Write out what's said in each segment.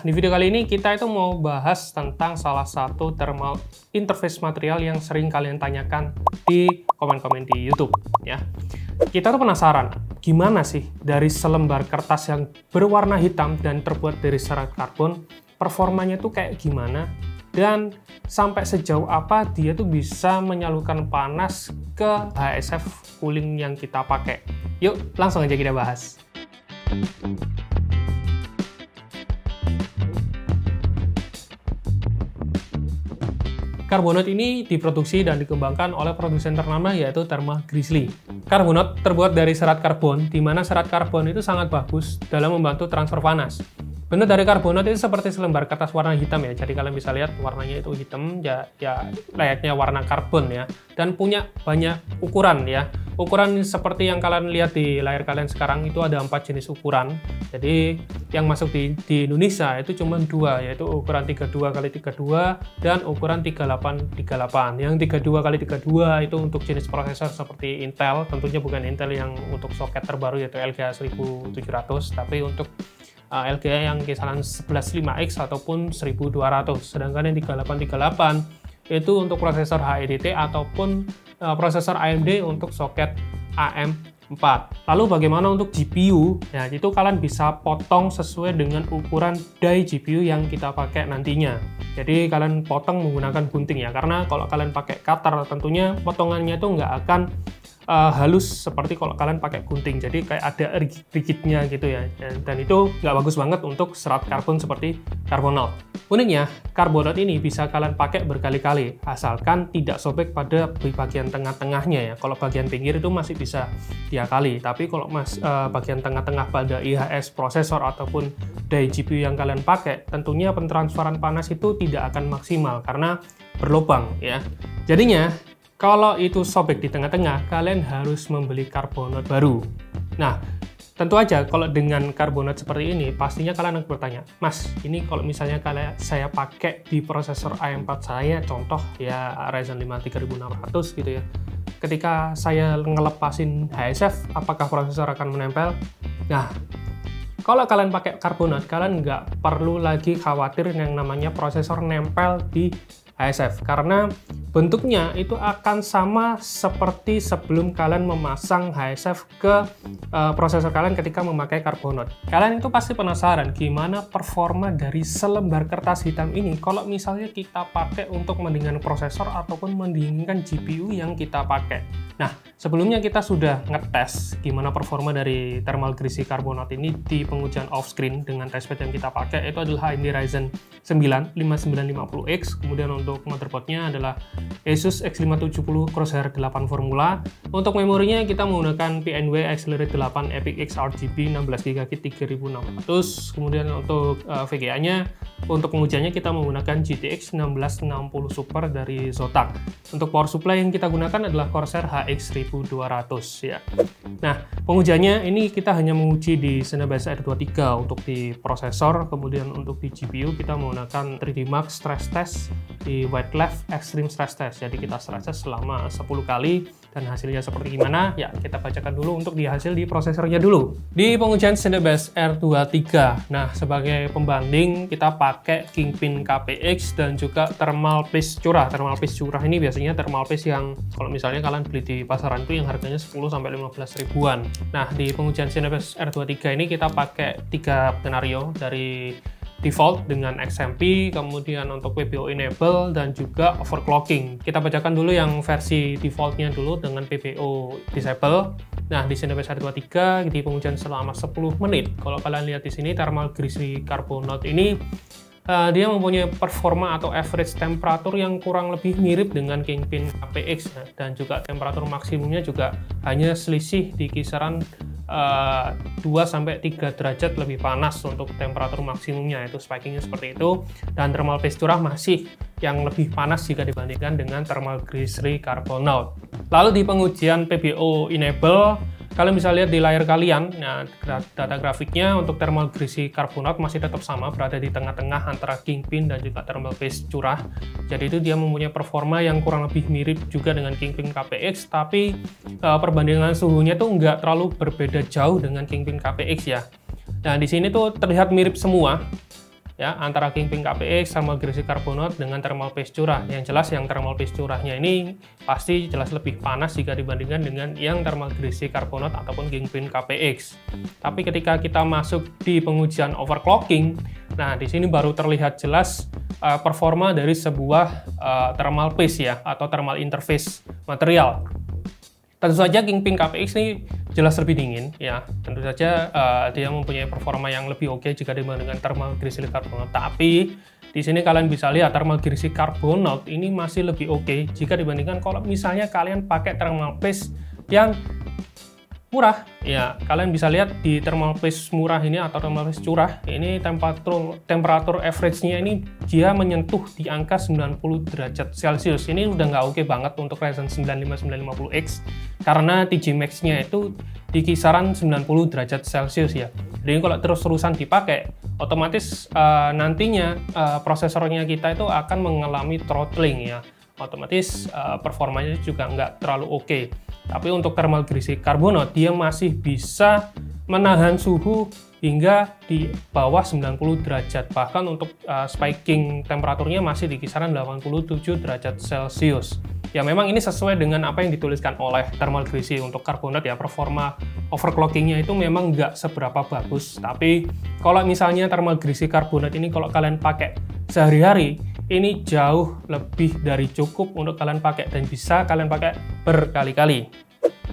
Di video kali ini kita itu mau bahas tentang salah satu thermal interface material yang sering kalian tanyakan di komen-komen di YouTube ya. Kita tuh penasaran, gimana sih dari selembar kertas yang berwarna hitam dan terbuat dari serat karbon, performanya tuh kayak gimana? Dan sampai sejauh apa dia tuh bisa menyalurkan panas ke HSF cooling yang kita pakai. Yuk, langsung aja kita bahas. Karbonat ini diproduksi dan dikembangkan oleh produsen ternama yaitu Thermal Grizzly. Karbonat terbuat dari serat karbon, di mana serat karbon itu sangat bagus dalam membantu transfer panas. Bentuk dari karbonat itu seperti selembar kertas warna hitam ya, jadi kalian bisa lihat warnanya itu hitam, ya layaknya warna karbon ya, dan punya banyak ukuran ya. Ukuran seperti yang kalian lihat di layar kalian sekarang itu ada 4 jenis ukuran. Jadi yang masuk di Indonesia itu cuma 2, yaitu ukuran 32x32 dan ukuran 38x38. Yang 32x32 itu untuk jenis prosesor seperti Intel, tentunya bukan Intel yang untuk soket terbaru yaitu LGA 1700, tapi untuk LGA yang kisaran 115X ataupun 1200. Sedangkan yang 3838 itu untuk prosesor HEDT ataupun prosesor AMD untuk soket AM4. Lalu bagaimana untuk GPU? Ya, itu kalian bisa potong sesuai dengan ukuran die GPU yang kita pakai nantinya. Jadi kalian potong menggunakan gunting ya, karena kalau kalian pakai cutter tentunya potongannya itu nggak akan halus seperti kalau kalian pakai gunting, jadi kayak ada rigidnya gitu ya, dan itu nggak bagus banget untuk serat karbon seperti karbonat. Uniknya, karbonat ini bisa kalian pakai berkali-kali asalkan tidak sobek pada bagian tengah-tengahnya ya. Kalau bagian pinggir itu masih bisa diakali, tapi kalau bagian tengah-tengah pada IHS prosesor ataupun die GPU yang kalian pakai, tentunya pentransferan panas itu tidak akan maksimal karena berlubang ya. Jadinya kalau itu sobek di tengah-tengah, kalian harus membeli karbonat baru. Nah, tentu aja kalau dengan karbonat seperti ini, pastinya kalian akan bertanya, Mas, ini kalau misalnya saya pakai di prosesor AM4 saya, contoh ya Ryzen 5 3600 gitu ya, ketika saya ngelepasin HSF, apakah prosesor akan menempel? Nah, kalau kalian pakai karbonat, kalian nggak perlu lagi khawatir yang namanya prosesor nempel di HSF, karena bentuknya itu akan sama seperti sebelum kalian memasang HSF ke prosesor kalian ketika memakai karbonat. Kalian itu pasti penasaran gimana performa dari selembar kertas hitam ini kalau misalnya kita pakai untuk mendinginkan prosesor ataupun mendinginkan GPU yang kita pakai. Nah, sebelumnya kita sudah ngetes gimana performa dari Thermal Grizzly karbonat ini di pengujian off-screen dengan testbed yang kita pakai, itu adalah AMD Ryzen 9 5950X, kemudian untuk motherboardnya adalah Asus X570 Crosshair 8 Formula. Untuk memorinya kita menggunakan PNW Accelerate 8 Epic X RGB 16GB 3600. Kemudian untuk VGA-nya, untuk pengujiannya kita menggunakan GTX 1660 Super dari Zotac. Untuk power supply yang kita gunakan adalah Corsair HX 1200 ya. Nah, pengujiannya ini kita hanya menguji di Cinebench R23 untuk di prosesor, kemudian untuk di GPU kita menggunakan 3D Max Stress Test di White Left Extreme Stress Test. Jadi kita stress test selama 10 kali dan hasilnya seperti gimana? Ya, kita bacakan dulu untuk di hasil di prosesornya dulu. Di pengujian Cinebench R23. Nah, sebagai pembanding kita pakai Kingpin KPX dan juga thermal paste curah. Thermal paste curah ini biasanya thermal paste yang kalau misalnya kalian beli di pasaran itu yang harganya 10 sampai 15 ribuan. Nah, di pengujian Cinebench R23 ini kita pakai 3 skenario dari default dengan XMP, kemudian untuk PBO enable dan juga overclocking. Kita bacakan dulu yang versi defaultnya dulu dengan PBO disable. Nah, di Cinebench R23 di pengujian selama 10 menit. Kalau kalian lihat di sini Thermal Grizzly karbonat ini dia mempunyai performa atau average temperatur yang kurang lebih mirip dengan Kingpin KPX dan juga temperatur maksimumnya juga hanya selisih di kisaran 2-3 derajat lebih panas untuk temperatur maksimumnya, itu spikingnya seperti itu, dan thermal paste curah masih yang lebih panas jika dibandingkan dengan Thermal Grizzly karbonat. Lalu di pengujian PBO enable, kalian bisa lihat di layar kalian, nah, data grafiknya untuk Thermal Grizzly karbonat masih tetap sama, berada di tengah-tengah antara Kingpin dan juga thermal paste curah. Jadi itu dia mempunyai performa yang kurang lebih mirip juga dengan Kingpin KPX, tapi perbandingan suhunya tuh nggak terlalu berbeda jauh dengan Kingpin KPX ya. Nah, di sini tuh terlihat mirip semua. ya antara Kingpin KPX, thermal greasy carbonate dengan thermal paste curah. Yang jelas yang thermal paste curahnya ini pasti jelas lebih panas jika dibandingkan dengan yang thermal greasy carbonate ataupun Kingpin KPX. Tapi ketika kita masuk di pengujian overclocking, nah di sini baru terlihat jelas performa dari sebuah thermal paste ya atau thermal interface material. Tentu saja Kingpin KPX ini jelas lebih dingin ya. Tentu saja dia mempunyai performa yang lebih oke jika dibandingkan thermal greasy carbonate. Tapi di sini kalian bisa lihat thermal greasy carbonate ini masih lebih oke jika dibandingkan kalau misalnya kalian pakai thermal paste yang murah. Ya, kalian bisa lihat di thermal paste murah ini atau thermal paste curah, ini temperatur average-nya ini dia menyentuh di angka 90 derajat Celcius. Ini udah nggak oke banget untuk Ryzen 95 950X karena TG Max-nya itu di kisaran 90 derajat Celcius ya. Jadi kalau terus-terusan dipakai, otomatis nantinya prosesornya kita itu akan mengalami throttling ya. Otomatis performanya juga nggak terlalu oke. Tapi untuk thermal greasy carbonate dia masih bisa menahan suhu hingga di bawah 90 derajat. Bahkan untuk spiking temperaturnya masih di kisaran 87 derajat Celcius. Ya memang ini sesuai dengan apa yang dituliskan oleh thermal greasy untuk carbonate ya. Performa overclockingnya itu memang nggak seberapa bagus. Tapi kalau misalnya thermal greasy carbonate ini kalau kalian pakai sehari-hari, ini jauh lebih dari cukup untuk kalian pakai dan bisa kalian pakai berkali-kali.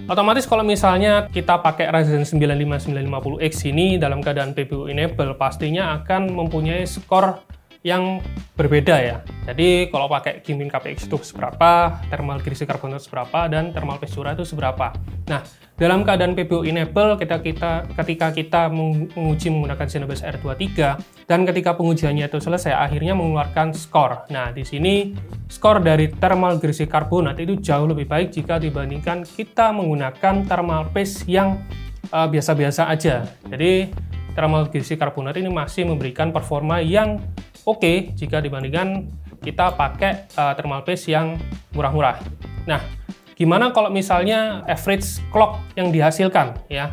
Otomatis kalau misalnya kita pakai Ryzen 95 950X ini dalam keadaan PBU enable pastinya akan mempunyai skor yang berbeda ya. Jadi kalau pakai Kingpin KPX itu seberapa, thermal greasy carbonate seberapa, dan thermal paste curah itu seberapa. Nah, dalam keadaan PBU enable ketika kita menguji menggunakan Xenobase R23 dan ketika pengujiannya itu selesai akhirnya mengeluarkan skor. Nah, di sini skor dari thermal greasy carbonate itu jauh lebih baik jika dibandingkan kita menggunakan thermal paste yang biasa-biasa aja. Jadi thermal greasy carbonate ini masih memberikan performa yang oke jika dibandingkan kita pakai thermal paste yang murah-murah. Nah, gimana kalau misalnya average clock yang dihasilkan ya?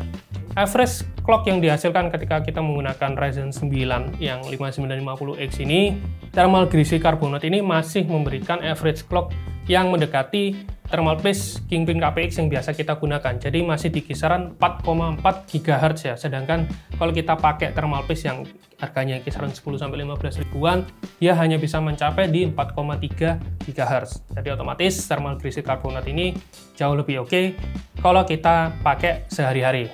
Average clock yang dihasilkan ketika kita menggunakan Ryzen 9 yang 5950X ini, thermal greasy carbonate ini masih memberikan average clock yang mendekati thermal paste Kingpin KPX yang biasa kita gunakan. Jadi masih di kisaran 4,4 GHz ya. Sedangkan kalau kita pakai thermal paste yang harganya kisaran 10-15 ribuan, dia hanya bisa mencapai di 4,3 GHz. Jadi otomatis thermal greasy carbonate ini jauh lebih oke kalau kita pakai sehari-hari.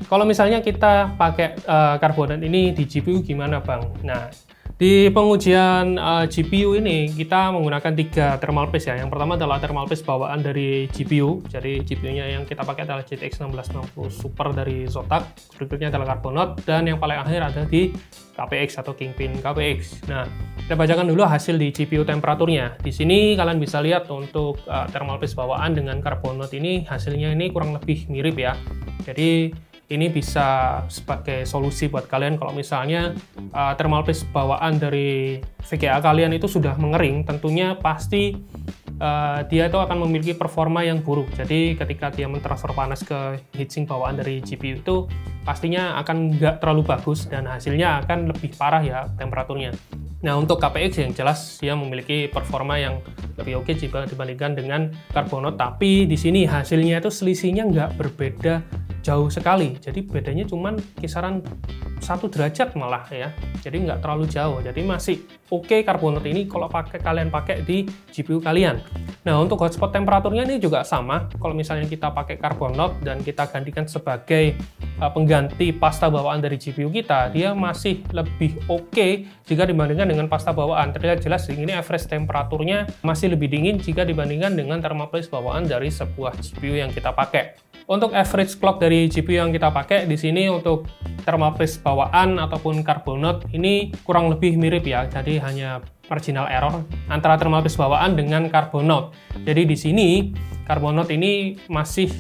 Kalau misalnya kita pakai carbonate ini di GPU gimana Bang? Nah, di pengujian GPU ini kita menggunakan 3 thermal paste ya. Yang pertama adalah thermal paste bawaan dari GPU. Jadi GPU-nya yang kita pakai adalah GTX 1660 Super dari Zotac. Berikutnya adalah carbonate dan yang paling akhir ada di KPX atau Kingpin KPX. Nah, kita bacakan dulu hasil di GPU temperaturnya. Di sini kalian bisa lihat untuk thermal paste bawaan dengan carbonate ini hasilnya ini kurang lebih mirip ya. Jadi ini bisa sebagai solusi buat kalian kalau misalnya thermal paste bawaan dari VGA kalian itu sudah mengering, tentunya pasti dia itu akan memiliki performa yang buruk. Jadi ketika dia mentransfer panas ke heatsink bawaan dari GPU itu pastinya akan nggak terlalu bagus dan hasilnya akan lebih parah ya temperaturnya. Nah, untuk KPX yang jelas dia memiliki performa yang lebih oke jika dibandingkan dengan carbonate, tapi di sini hasilnya itu selisihnya nggak berbeda jauh sekali. Jadi bedanya cuman kisaran 1 derajat malah ya. Jadi nggak terlalu jauh. Jadi masih oke carbonate ini kalau kalian pakai di GPU kalian. Nah, untuk hotspot temperaturnya ini juga sama. Kalau misalnya kita pakai carbonate dan kita gantikan sebagai pengganti pasta bawaan dari GPU kita, dia masih lebih oke jika dibandingkan dengan pasta bawaan. Terlihat jelas ini average temperaturnya masih lebih dingin jika dibandingkan dengan thermal paste bawaan dari sebuah GPU yang kita pakai. Untuk average clock dari GPU yang kita pakai di sini untuk thermal paste bawaan ataupun carbonate ini kurang lebih mirip ya. Jadi hanya marginal error antara thermal paste bawaan dengan carbonate. Jadi di sini carbonate ini masih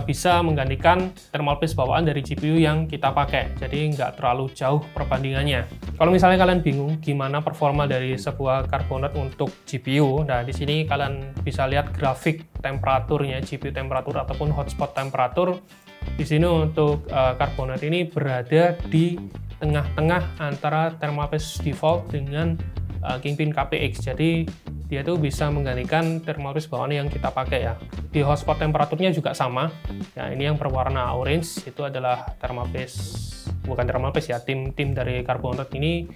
bisa menggantikan thermal paste bawaan dari GPU yang kita pakai. Jadi nggak terlalu jauh perbandingannya. Kalau misalnya kalian bingung gimana performa dari sebuah carbonate untuk GPU, nah di sini kalian bisa lihat grafik temperaturnya, GPU temperatur ataupun hotspot temperatur. Di sini untuk carbonate ini berada di tengah-tengah antara thermal paste default dengan Kingpin KPX. Jadi dia tuh bisa menggantikan thermal paste bawaan yang kita pakai ya. Di hotspot temperaturnya juga sama. Ya, ini yang berwarna orange itu adalah thermal paste, bukan thermal paste ya, tim dari Carbonaut ini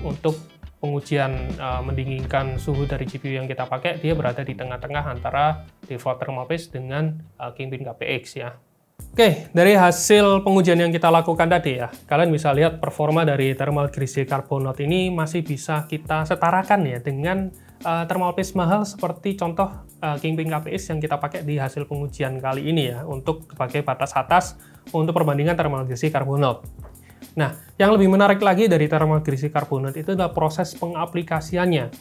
untuk pengujian mendinginkan suhu dari GPU yang kita pakai. Dia berada di tengah-tengah antara default thermal paste dengan Kingpin KPX ya. Oke, dari hasil pengujian yang kita lakukan tadi ya, kalian bisa lihat performa dari thermal grizzly Carbonaut ini masih bisa kita setarakan ya dengan thermal paste mahal seperti contoh Kingpin KPX yang kita pakai di hasil pengujian kali ini ya, untuk sebagai batas atas untuk perbandingan thermal grizzly Carbonaut. Nah, yang lebih menarik lagi dari thermal grizzly Carbonaut itu adalah proses pengaplikasiannya.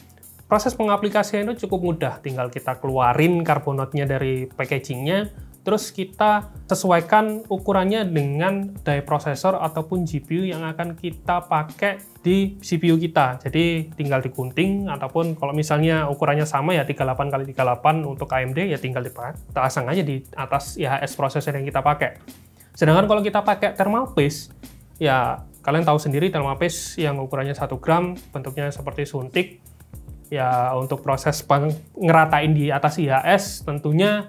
Proses pengaplikasian itu cukup mudah, tinggal kita keluarin Carbonautnya dari packagingnya, terus kita sesuaikan ukurannya dengan die processor ataupun GPU yang akan kita pakai di CPU kita. Jadi tinggal digunting, ataupun kalau misalnya ukurannya sama ya 38x38 untuk AMD ya tinggal dipasang aja di atas IHS processor yang kita pakai. Sedangkan kalau kita pakai thermal paste, ya kalian tahu sendiri thermal paste yang ukurannya 1 gram, bentuknya seperti suntik. Ya untuk proses ngeratain di atas IHS tentunya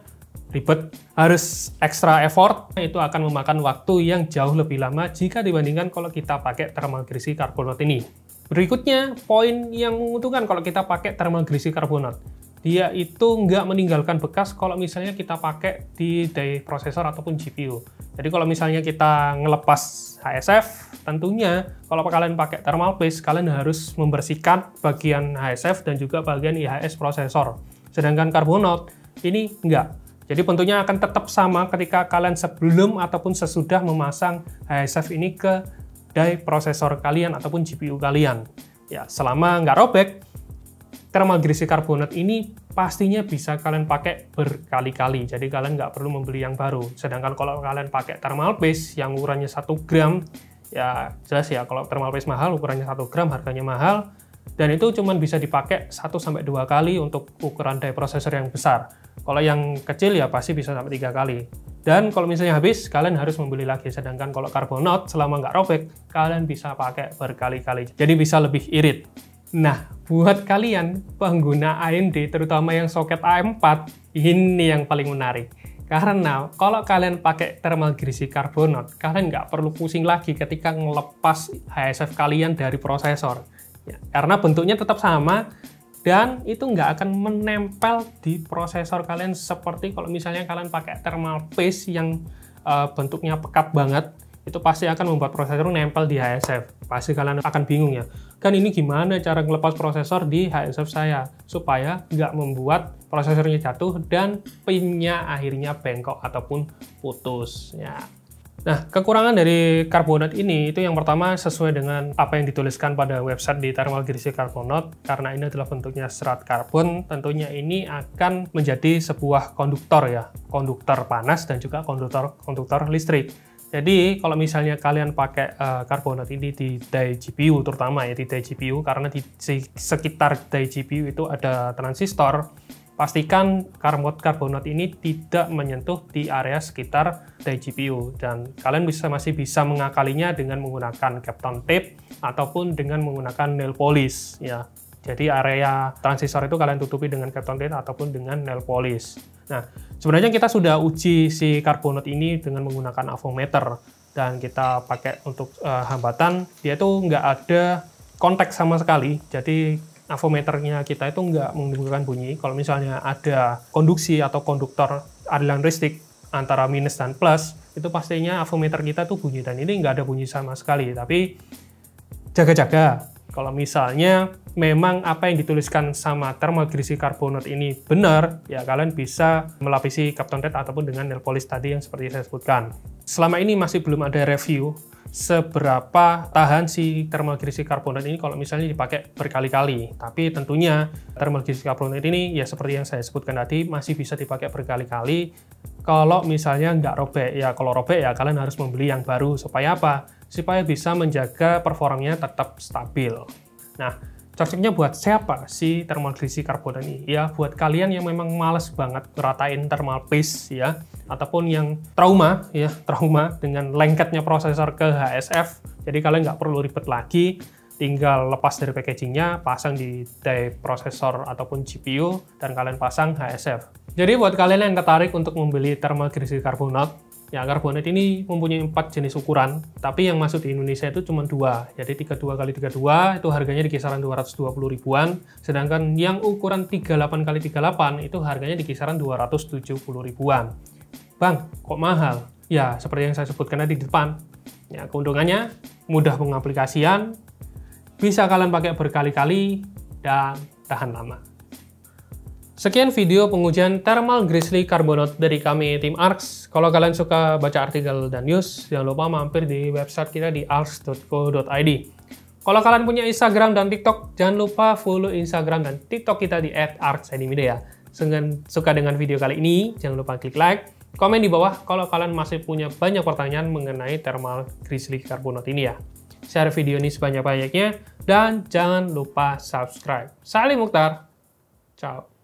ribet, harus extra effort, itu akan memakan waktu yang jauh lebih lama jika dibandingkan kalau kita pakai thermal grizzly Carbonaut ini. Berikutnya, poin yang menguntungkan kalau kita pakai thermal grizzly Carbonaut. Dia itu nggak meninggalkan bekas kalau misalnya kita pakai di die processor ataupun GPU. Jadi kalau misalnya kita ngelepas HSF, tentunya kalau kalian pakai thermal paste, kalian harus membersihkan bagian HSF dan juga bagian IHS prosesor. Sedangkan Carbonaut ini enggak. Jadi bentuknya akan tetap sama ketika kalian sebelum ataupun sesudah memasang HSF ini ke die prosesor kalian ataupun GPU kalian. Ya, selama nggak robek, thermal grizzly Carbonaut ini pastinya bisa kalian pakai berkali-kali. Jadi kalian nggak perlu membeli yang baru. Sedangkan kalau kalian pakai thermal paste yang ukurannya 1 gram, ya jelas ya kalau thermal paste mahal, ukurannya 1 gram, harganya mahal. Dan itu cuma bisa dipakai 1-2 kali untuk ukuran die processor yang besar. Kalau yang kecil ya pasti bisa sampai 3 kali. Dan kalau misalnya habis, kalian harus membeli lagi. Sedangkan kalau Carbonaut selama nggak robek, kalian bisa pakai berkali-kali. Jadi bisa lebih irit. Nah, buat kalian pengguna AMD, terutama yang soket AM4, ini yang paling menarik. Karena kalau kalian pakai thermal grizzly Carbonaut, kalian nggak perlu pusing lagi ketika ngelepas HSF kalian dari prosesor. Ya, karena bentuknya tetap sama, dan itu nggak akan menempel di prosesor kalian seperti kalau misalnya kalian pakai thermal paste yang bentuknya pekat banget. Itu pasti akan membuat prosesor nempel di HSF. Pasti kalian akan bingung ya, kan ini gimana cara ngelepas prosesor di HSF saya supaya nggak membuat prosesornya jatuh dan pinnya akhirnya bengkok ataupun putus ya. Nah, kekurangan dari Carbonaut ini itu yang pertama sesuai dengan apa yang dituliskan pada website di thermal grizzly Carbonaut. Karena ini adalah bentuknya serat karbon, tentunya ini akan menjadi sebuah konduktor ya, konduktor panas dan juga konduktor listrik. Jadi kalau misalnya kalian pakai Carbonaut ini di die GPU, terutama ya di die GPU, karena di sekitar die GPU itu ada transistor, pastikan Carbonaut ini tidak menyentuh di area sekitar die GPU, dan kalian masih bisa mengakalinya dengan menggunakan Kapton tape ataupun dengan menggunakan nail polish ya. Jadi area transistor itu kalian tutupi dengan Kapton tape ataupun dengan nail polish. Nah, sebenarnya kita sudah uji si Carbonaut ini dengan menggunakan avometer, dan kita pakai untuk hambatan, dia tuh nggak ada kontak sama sekali. Jadi avometernya kita itu nggak menimbulkan bunyi. Kalau misalnya ada konduksi atau konduktor aliran listrik antara minus dan plus, itu pastinya avometer kita tuh bunyi, dan ini nggak ada bunyi sama sekali. Tapi jaga-jaga, kalau misalnya memang apa yang dituliskan sama thermal grizzly Carbonaut ini benar, ya kalian bisa melapisi Kapton tape ataupun dengan nail polish tadi yang seperti saya sebutkan. Selama ini masih belum ada review seberapa tahan si thermal grizzly Carbonaut ini kalau misalnya dipakai berkali-kali. Tapi tentunya thermal grizzly Carbonaut ini ya seperti yang saya sebutkan tadi masih bisa dipakai berkali-kali kalau misalnya nggak robek. Ya kalau robek ya kalian harus membeli yang baru. Supaya apa? Supaya bisa menjaga performanya tetap stabil. Nah, cocoknya buat siapa si thermal grizzly Carbonaut ini? Ya buat kalian yang memang males banget ngeratain thermal paste ya, ataupun yang trauma dengan lengketnya prosesor ke HSF. Jadi kalian nggak perlu ribet lagi, tinggal lepas dari packagingnya, pasang di die prosesor ataupun GPU, dan kalian pasang HSF. Jadi buat kalian yang tertarik untuk membeli thermal grizzly carbonate, ya carbonate ini mempunyai 4 jenis ukuran, tapi yang masuk di Indonesia itu cuma 2. Jadi 32x32 itu harganya di kisaran 220 ribuan, sedangkan yang ukuran 38x38 itu harganya di kisaran 270 ribuan. Bang, kok mahal? Ya, seperti yang saya sebutkan tadi di depan. Ya, keuntungannya mudah pengaplikasian, bisa kalian pakai berkali-kali, dan tahan lama. Sekian video pengujian thermal grizzly carbonate dari kami tim ARX. Kalau kalian suka baca artikel dan news, jangan lupa mampir di website kita di arx.co.id. Kalau kalian punya Instagram dan TikTok, jangan lupa follow Instagram dan TikTok kita di @arxidmedia. Suka dengan video kali ini, jangan lupa klik like, komen di bawah kalau kalian masih punya banyak pertanyaan mengenai thermal grizzly carbonate ini ya. Share video ini sebanyak-banyaknya, dan jangan lupa subscribe. Salim Mukhtar, ciao.